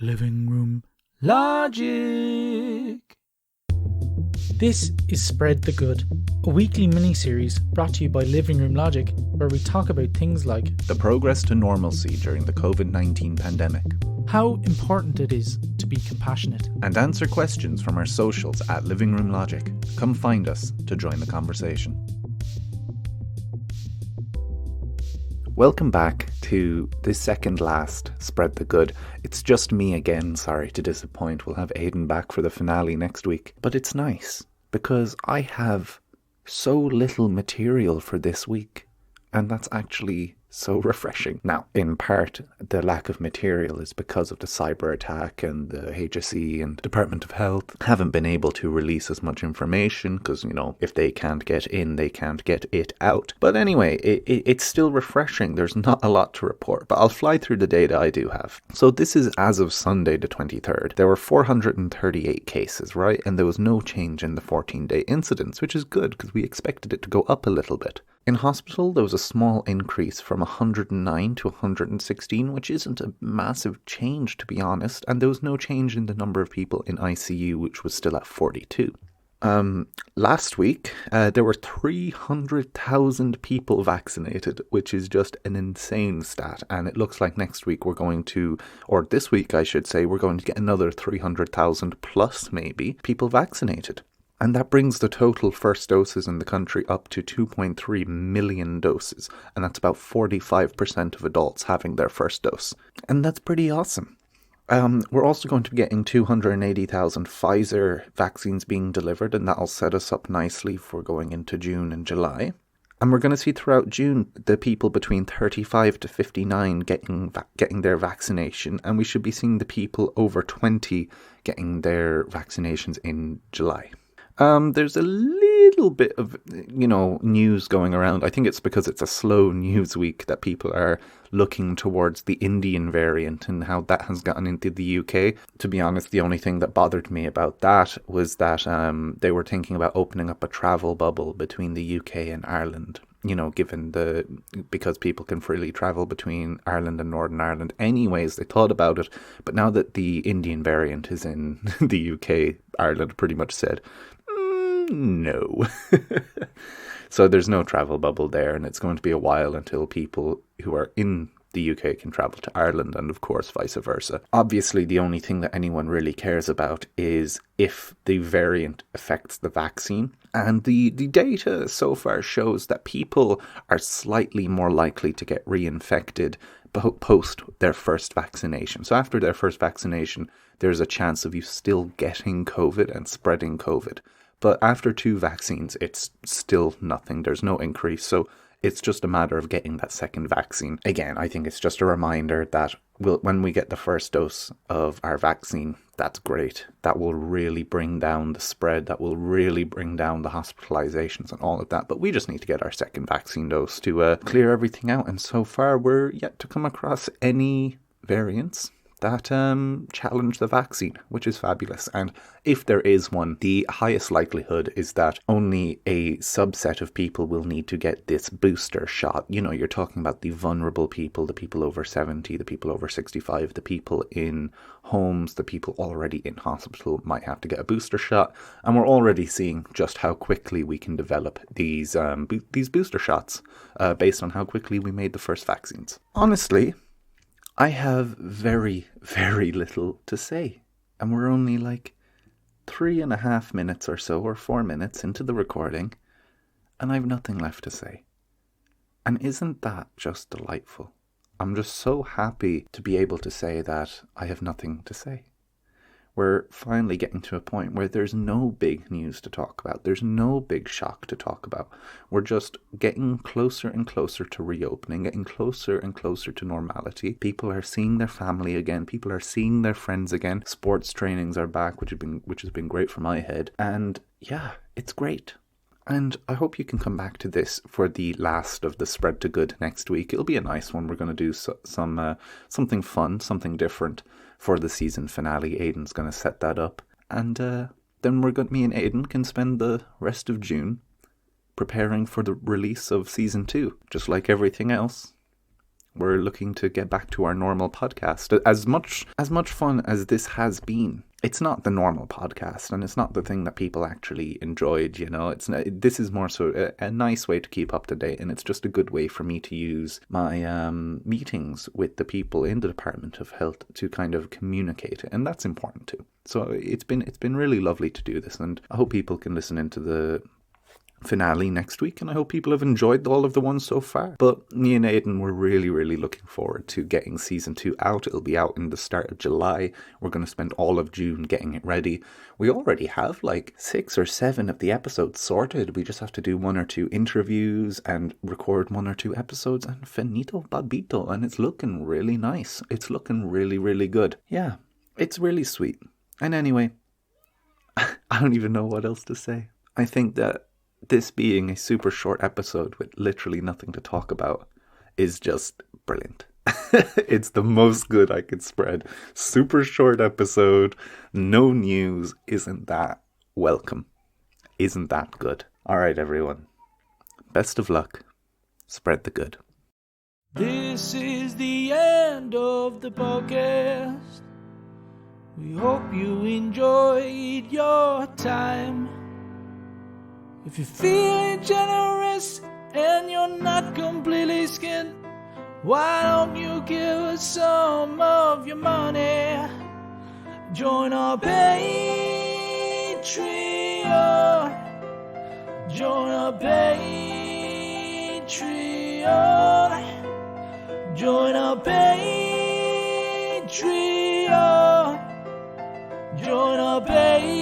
Living Room Logic. This is Spread the Good, a weekly mini-series brought to you by Living Room Logic, where we talk about things like the progress to normalcy during the COVID-19 pandemic, how important it is to be compassionate, and answer questions from our socials at Living Room Logic. Come find us to join the conversation. Welcome back to the second last Spread the Good. It's just me again, sorry to disappoint. We'll have Aidan back for the finale next week. But it's nice because I have so little material for this week, and that's actually so refreshing. Now, in part, the lack of material is because of the cyber attack, and the HSE and Department of Health haven't been able to release as much information because, if they can't get in, they can't get it out. But anyway, it's still refreshing. There's not a lot to report, but I'll fly through the data I do have. So this is as of Sunday the 23rd. There were 438 cases, right? And there was no change in the 14-day incidence, which is good because we expected it to go up a little bit. In hospital, there was a small increase from 109 to 116, which isn't a massive change, to be honest, and there was no change in the number of people in ICU, which was still at 42. Last week, there were 300,000 people vaccinated, which is just an insane stat, and it looks like next week we're going to, or this week I should say, we're going to get another 300,000 plus maybe people vaccinated. And that brings the total first doses in the country up to 2.3 million doses. And that's about 45% of adults having their first dose. And that's pretty awesome. We're also going to be getting 280,000 Pfizer vaccines being delivered, and that'll set us up nicely for going into June and July. And we're going to see throughout June the people between 35 to 59 getting their vaccination. And we should be seeing the people over 20 getting their vaccinations in July. There's a little bit of, news going around. I think it's because it's a slow news week that people are looking towards the Indian variant and how that has gotten into the UK. To be honest, the only thing that bothered me about that was that they were thinking about opening up a travel bubble between the UK and Ireland. Because people can freely travel between Ireland and Northern Ireland anyways, they thought about it. But now that the Indian variant is in the UK, Ireland pretty much said, no. So there's no travel bubble there, and it's going to be a while until people who are in the UK can travel to Ireland, and of course vice versa. Obviously, the only thing that anyone really cares about is if the variant affects the vaccine. And the data so far shows that people are slightly more likely to get reinfected post their first vaccination. So after their first vaccination, there's a chance of you still getting COVID and spreading COVID. But after 2 vaccines, it's still nothing. There's no increase. So it's just a matter of getting that second vaccine. Again, I think it's just a reminder that when we get the first dose of our vaccine, that's great. That will really bring down the spread. That will really bring down the hospitalizations and all of that. But we just need to get our second vaccine dose to clear everything out. And so far, we're yet to come across any variants that challenge the vaccine, which is fabulous. And if there is one, the highest likelihood is that only a subset of people will need to get this booster shot. You're talking about the vulnerable people, the people over 70, the people over 65, the people in homes, the people already in hospital might have to get a booster shot. And we're already seeing just how quickly we can develop these booster shots based on how quickly we made the first vaccines. Honestly, I have very, very little to say, and we're only like 3.5 minutes or so, or 4 minutes into the recording, and I have nothing left to say. And isn't that just delightful? I'm just so happy to be able to say that I have nothing to say. We're finally getting to a point where there's no big news to talk about. There's no big shock to talk about. We're just getting closer and closer to reopening, getting closer and closer to normality. People are seeing their family again. People are seeing their friends again. Sports trainings are back, which has been great for my head. And yeah, it's great. And I hope you can come back to this for the last of the Spread to Good next week. It'll be a nice one. We're going to do something fun, something different for the season finale. Aidan's going to set that up. And then me and Aidan can spend the rest of June preparing for the release of season 2. Just like everything else, we're looking to get back to our normal podcast. As much fun as this has been, it's not the normal podcast, and it's not the thing that people actually enjoyed. This is more so a nice way to keep up to date, and it's just a good way for me to use my meetings with the people in the Department of Health to kind of communicate, and that's important too. So it's been really lovely to do this, and I hope people can listen into the finale next week, and I hope people have enjoyed all of the ones so far. But me and Aidan were really looking forward to getting season 2 out. It'll be out in the start of July. We're going to spend all of June getting it ready. We already have like 6 or 7 of the episodes sorted. We just have to do 1 or 2 interviews and record 1 or 2 episodes, and finito babito, and it's looking really nice. It's looking really good. Yeah, it's really sweet. And anyway, I don't even know what else to say. I think that this being a super short episode with literally nothing to talk about is just brilliant. It's the most good I could spread. Super short episode, no news. Isn't that welcome? Isn't that good? All right, everyone. Best of luck. Spread the good. This is the end of the podcast. We hope you enjoyed your time. If you're feeling generous and you're not completely skinned, why don't you give us some of your money? Join our Patreon. Join our Patreon. Join our Patreon. Join our Patreon.